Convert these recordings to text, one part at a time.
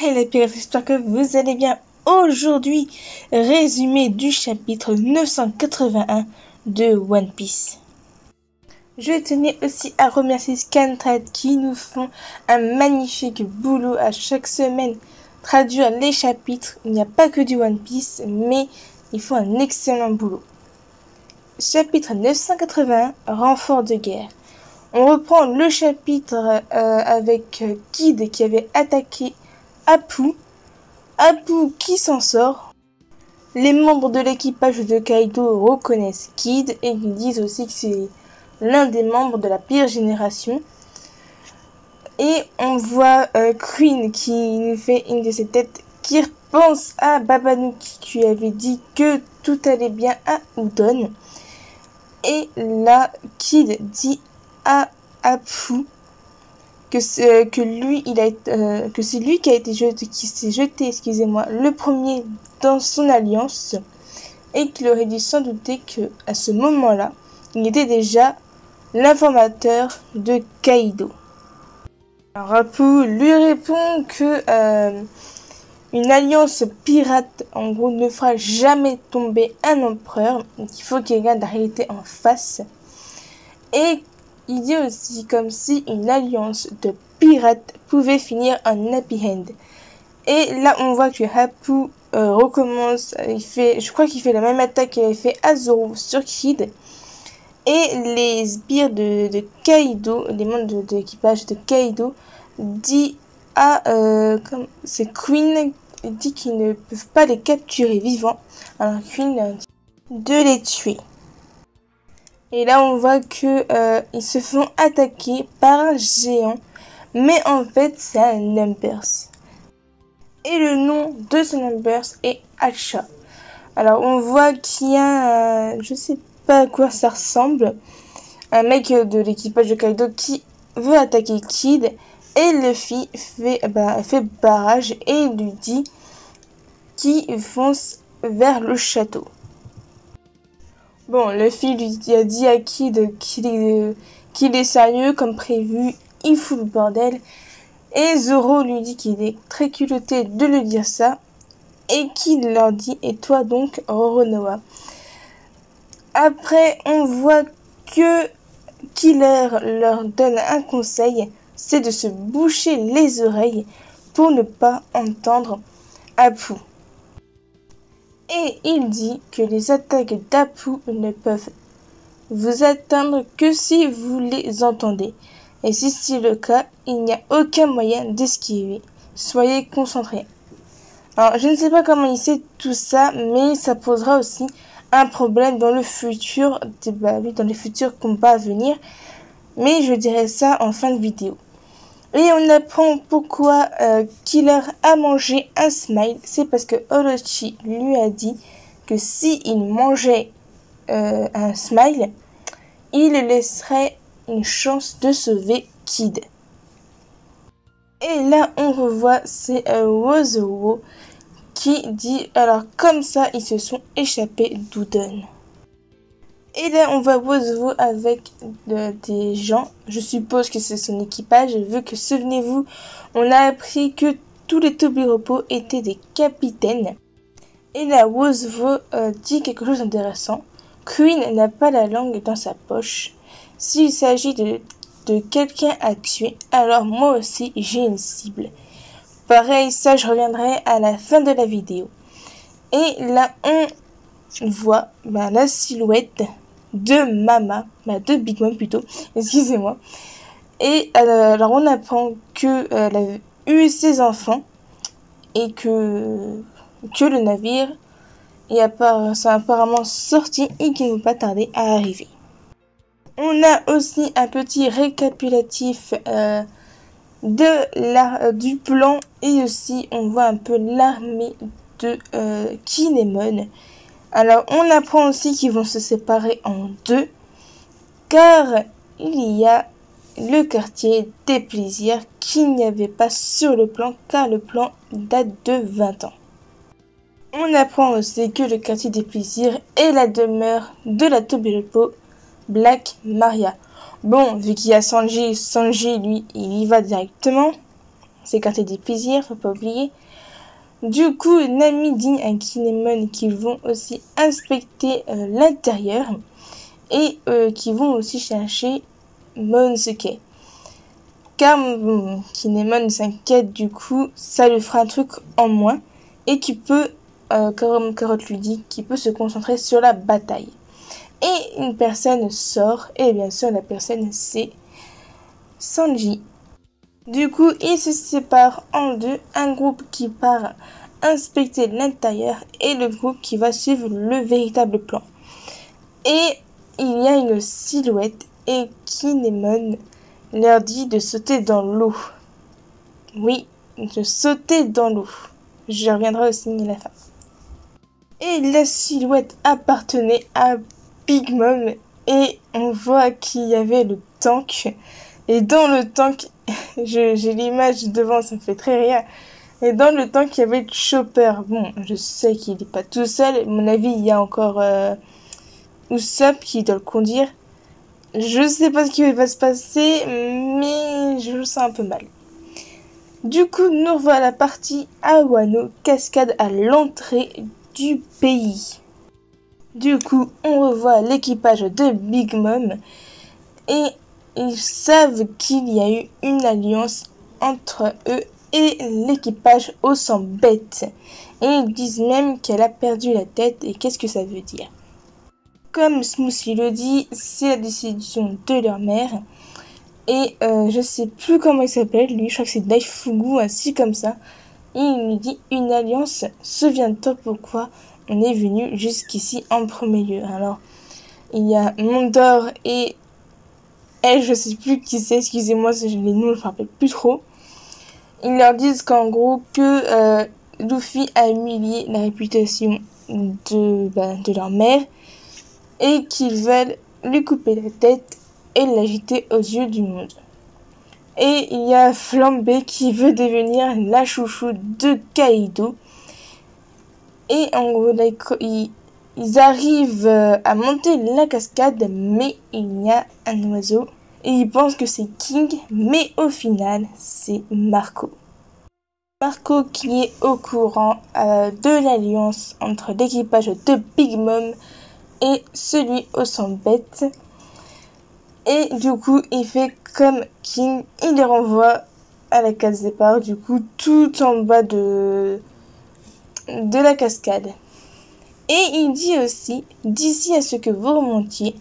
Hey les pirates, j'espère que vous allez bien. Aujourd'hui, résumé du chapitre 981 de One Piece. Je tenais aussi à remercier Scantrad qui nous font un magnifique boulot à chaque semaine. Traduire les chapitres, il n'y a pas que du One Piece, mais ils font un excellent boulot. Chapitre 981, renfort de guerre. On reprend le chapitre avec Kid qui avait attaqué Apu qui s'en sort. Les membres de l'équipage de Kaido reconnaissent Kid et lui disent aussi que c'est l'un des membres de la pire génération. Et on voit Queen qui nous fait une de ses têtes qui repense à Babanouki qui lui avait dit que tout allait bien à Udon. Et là, Kid dit à Apu que c'est lui qui a été jeté, qui s'est jeté, excusez-moi, le premier dans son alliance et qu'il aurait dû s'en douter que à ce moment-là, il était déjà l'informateur de Kaido. Alors Apu lui répond que une alliance pirate, en gros, ne fera jamais tomber un empereur, qu'il faut qu'il regarde la réalité en face. Et il dit aussi comme si une alliance de pirates pouvait finir en happy end. Et là, on voit que Apu recommence. Je crois qu'il fait la même attaque qu'il avait fait à Zoro sur Kid. Et les sbires de Kaido, les membres de l'équipage de Kaido, dit à c'est Queen dit qu'ils ne peuvent pas les capturer vivants. Alors Queen dit de les tuer. Et là, on voit que ils se font attaquer par un géant. Mais en fait, c'est un Numbers. Et le nom de ce Numbers est Acha. Alors, on voit qu'il y a je sais pas à quoi ça ressemble. Un mec de l'équipage de Kaido qui veut attaquer Kid. Et Luffy fait barrage et lui dit qu'il fonce vers le château. Bon, Luffy lui a dit à Kid qu'il est sérieux comme prévu, il fout le bordel. Et Zoro lui dit qu'il est très culotté de lui dire ça. Et Kid leur dit, et toi donc, Roronoa. Après, on voit que Killer leur donne un conseil, c'est de se boucher les oreilles pour ne pas entendre Apu. Et il dit que les attaques d'Apu ne peuvent vous atteindre que si vous les entendez. Et si c'est le cas, il n'y a aucun moyen d'esquiver. Soyez concentrés. Alors, je ne sais pas comment il sait tout ça, mais ça posera aussi un problème dans le futur, dans les futurs combats à venir. Mais je dirai ça en fin de vidéo. Et on apprend pourquoi Killer a mangé un smile. C'est parce que Orochi lui a dit que s'il mangeait un smile, il laisserait une chance de sauver Kid. Et là, on revoit, c'est Wozowo qui dit, alors comme ça, ils se sont échappés d'Udon. Et là, on voit Wozowo avec des gens. Je suppose que c'est son équipage, vu que, souvenez-vous, on a appris que tous les Tobiropo étaient des capitaines. Et là, Wozowo dit quelque chose d'intéressant. Queen n'a pas la langue dans sa poche. S'il s'agit de quelqu'un à tuer, alors moi aussi, j'ai une cible. Pareil, ça, je reviendrai à la fin de la vidéo. Et là, on voit la silhouette de Mama, de Big Mom plutôt, excusez-moi. Et alors on apprend que elle a eu ses enfants et que le navire ça a apparemment sorti et qu'il ne va pas tarder à arriver. On a aussi un petit récapitulatif du plan et aussi on voit un peu l'armée de Kinemon. Alors, on apprend aussi qu'ils vont se séparer en deux, car il y a le quartier des plaisirs qu'il n'y avait pas sur le plan, car le plan date de 20 ans. On apprend aussi que le quartier des plaisirs est la demeure de la Tobiropo Black Maria. Bon, vu qu'il y a Sanji, lui, il y va directement. s'écarter des plaisirs, faut pas oublier. Du coup, Nami dit à Kinemon qu'ils vont aussi inspecter l'intérieur et qu'ils vont aussi chercher Momonosuke. Car Kinemon s'inquiète, du coup, ça lui fera un truc en moins et qui peut, comme Carotte lui dit, qui peut se concentrer sur la bataille. Et une personne sort, et bien sûr la personne c'est Sanji. Du coup, ils se séparent en deux, un groupe qui part inspecter l'intérieur et le groupe qui va suivre le véritable plan. Et il y a une silhouette et Kinemon leur dit de sauter dans l'eau. Oui, de sauter dans l'eau. Je reviendrai au signe à la fin. Et la silhouette appartenait à Big Mom et on voit qu'il y avait le tank. Et dans le tank, j'ai l'image devant, ça me fait très rire. Et dans le tank, il y avait Chopper. Bon, je sais qu'il n'est pas tout seul. À mon avis, il y a encore Usopp qui doit le conduire. Je sais pas ce qui va se passer, mais je le sens un peu mal. Du coup, nous revoilà partie à Wano, cascade à l'entrée du pays. Du coup, on revoit l'équipage de Big Mom et ils savent qu'il y a eu une alliance entre eux et l'équipage au sang bête. Et ils disent même qu'elle a perdu la tête et qu'est-ce que ça veut dire. Comme Smoothie le dit, c'est la décision de leur mère. Et je sais plus comment il s'appelle, lui, je crois que c'est Daifugu, ainsi comme ça. Et il lui dit, une alliance, souviens-toi pourquoi on est venu jusqu'ici en premier lieu. Alors, il y a Mondor et elle, je sais plus qui c'est, excusez-moi, les noms, je me rappelle plus trop. Ils leur disent qu'en gros, que Luffy a humilié la réputation de leur mère et qu'ils veulent lui couper la tête et l'agiter aux yeux du monde. Et il y a Flambé qui veut devenir la chouchou de Kaido. Et en gros, là, ils arrivent à monter la cascade, mais il y a un oiseau. Et ils pensent que c'est King, mais au final, c'est Marco. Marco qui est au courant de l'alliance entre l'équipage de Big Mom et celui au sang bête. Et du coup, il fait comme King, il les renvoie à la case départ, du coup, tout en bas de la cascade. Et il dit aussi, d'ici à ce que vous remontiez,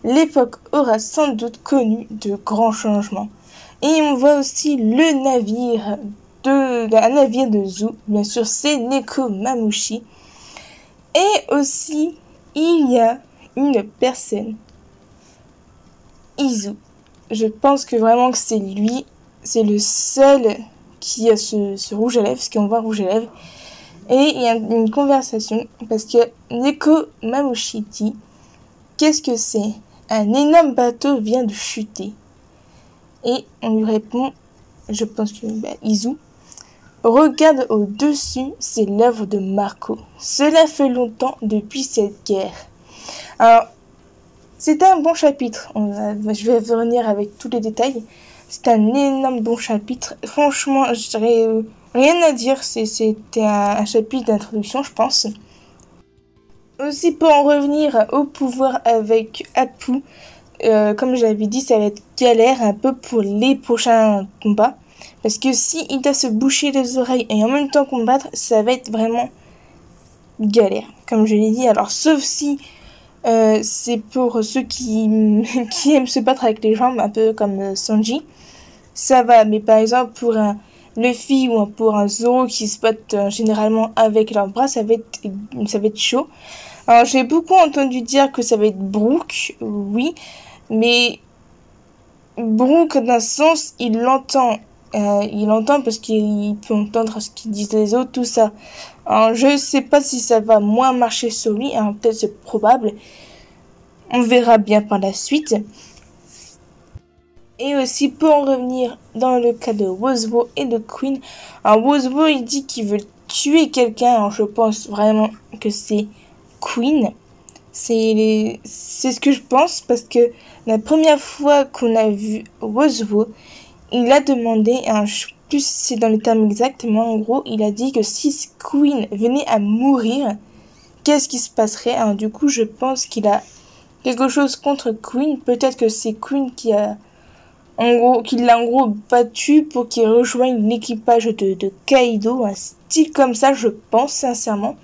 l'époque aura sans doute connu de grands changements. Et on voit aussi le navire un navire de Zou, bien sûr c'est Nekomamushi. Et aussi, il y a une personne, Izu. Je pense que vraiment que c'est lui, c'est le seul qui a ce rouge à lèvres, parce qu'on voit rouge à lèvres. Et il y a une conversation, parce que Nekomamushi dit, qu'est-ce que c'est? Un énorme bateau vient de chuter. Et on lui répond, je pense que Izu, regarde au-dessus, c'est l'œuvre de Marco. Cela fait longtemps depuis cette guerre. Alors, c'était un bon chapitre. Je vais revenir avec tous les détails. C'est un énorme bon chapitre. Franchement, je dirais rien à dire. C'était un chapitre d'introduction, je pense. Aussi, pour en revenir au pouvoir avec Apu, comme j'avais dit, ça va être galère un peu pour les prochains combats. Parce que si il doit se boucher les oreilles et en même temps combattre, ça va être vraiment galère, comme je l'ai dit. Alors, sauf si c'est pour ceux qui aiment se battre avec les jambes, un peu comme Sanji, ça va. Mais par exemple, pour un Luffy ou pour un Zoro qui se battent généralement avec leurs bras, ça va être chaud. Alors, j'ai beaucoup entendu dire que ça va être Brook, oui, mais Brook, d'un sens, il l'entend parce qu'il peut entendre ce qu'ils disent les autres, tout ça. Alors, je sais pas si ça va moins marcher sur lui, hein, peut-être c'est probable. On verra bien par la suite. Et aussi, pour en revenir dans le cas de Wozuo et de Queen, alors Wozuo, il dit qu'il veut tuer quelqu'un, alors je pense vraiment que c'est Queen. C'est ce que je pense, parce que la première fois qu'on a vu Wozuo, il a demandé plus si c'est dans les termes exacts, mais en gros, il a dit que si Queen venait à mourir, qu'est-ce qui se passerait? Alors du coup, je pense qu'il a quelque chose contre Queen. Peut-être que c'est Queen qui l'a en gros battu pour qu'il rejoigne l'équipage de Kaido, un style comme ça, je pense sincèrement.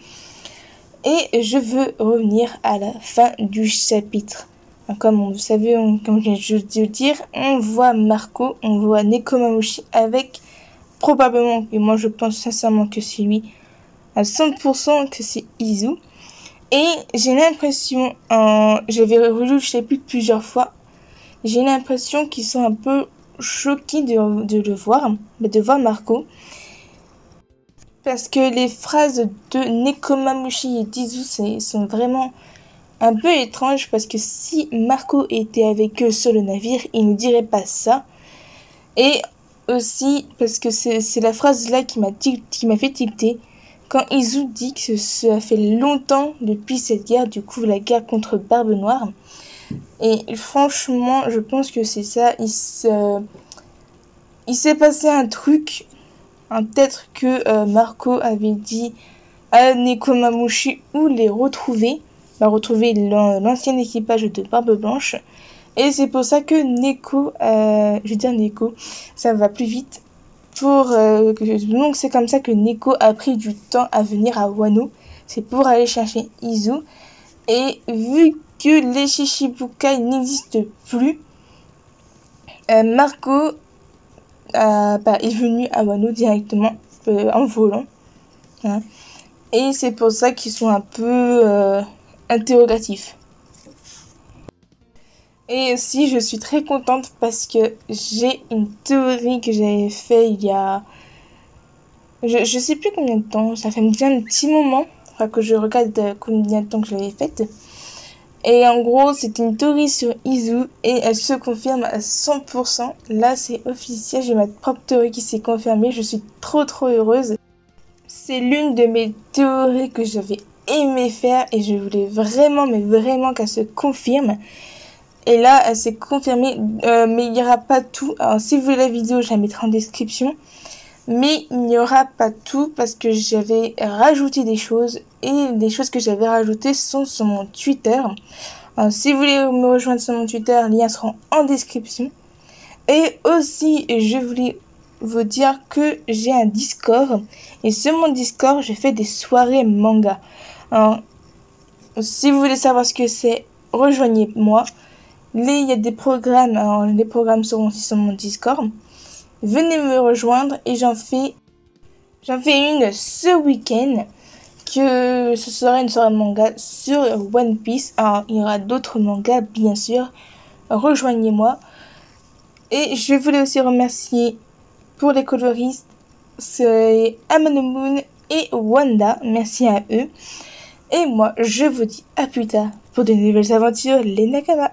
Et je veux revenir à la fin du chapitre. Comme vous savez, comme je viens de dire, on voit Marco, on voit Nekomamushi avec probablement, et moi je pense sincèrement que c'est lui, à 100% que c'est Izu. Et j'ai l'impression, j'avais relu le chapitre plusieurs fois, j'ai l'impression qu'ils sont un peu choqués de le voir, de voir Marco. Parce que les phrases de Nekomamushi et d'Izu sont vraiment un peu étranges. Parce que si Marco était avec eux sur le navire, il ne dirait pas ça. Et aussi parce que c'est la phrase là qui m'a fait tilter. Quand Izu dit que ça fait longtemps depuis cette guerre, du coup la guerre contre Barbe Noire. Et franchement, je pense que c'est ça. Il s'est passé un truc. Peut-être que Marco avait dit à Nekomamushi où les retrouver. Retrouver l'ancien équipage de Barbe Blanche. Et c'est pour ça que Neko, ça va plus vite. Donc c'est comme ça que Neko a pris du temps à venir à Wano. C'est pour aller chercher Izu. Et vu que les Shichibukai n'existent plus, Marco est venu à Wano directement en volant. Hein. Et c'est pour ça qu'ils sont un peu interrogatifs. Et aussi, je suis très contente parce que j'ai une théorie que j'avais fait il y a... Je sais plus combien de temps, ça fait bien un petit moment. Enfin, que je regarde combien de temps que je l'avais faite. Et en gros, c'est une théorie sur Izu et elle se confirme à 100%. Là, c'est officiel, j'ai ma propre théorie qui s'est confirmée. Je suis trop heureuse. C'est l'une de mes théories que j'avais aimé faire et je voulais vraiment, mais vraiment qu'elle se confirme. Et là, elle s'est confirmée, mais il n'y aura pas tout. Alors, si vous voulez la vidéo, je la mettrai en description. Mais il n'y aura pas tout parce que j'avais rajouté des choses. Et les choses que j'avais rajoutées sont sur mon Twitter. Alors, si vous voulez me rejoindre sur mon Twitter, les liens seront en description. Et aussi, je voulais vous dire que j'ai un Discord. Et sur mon Discord, je fais des soirées manga. Alors, si vous voulez savoir ce que c'est, rejoignez-moi. Il y a des programmes, alors les programmes seront aussi sur mon Discord. Venez me rejoindre et j'en fais une ce week-end. Que ce sera une soirée manga sur One Piece. Alors il y aura d'autres mangas bien sûr. Rejoignez-moi. Et je voulais aussi remercier pour les coloristes, c'est Amano Moon et Wanda. Merci à eux. Et moi je vous dis à plus tard pour de nouvelles aventures les Nakama.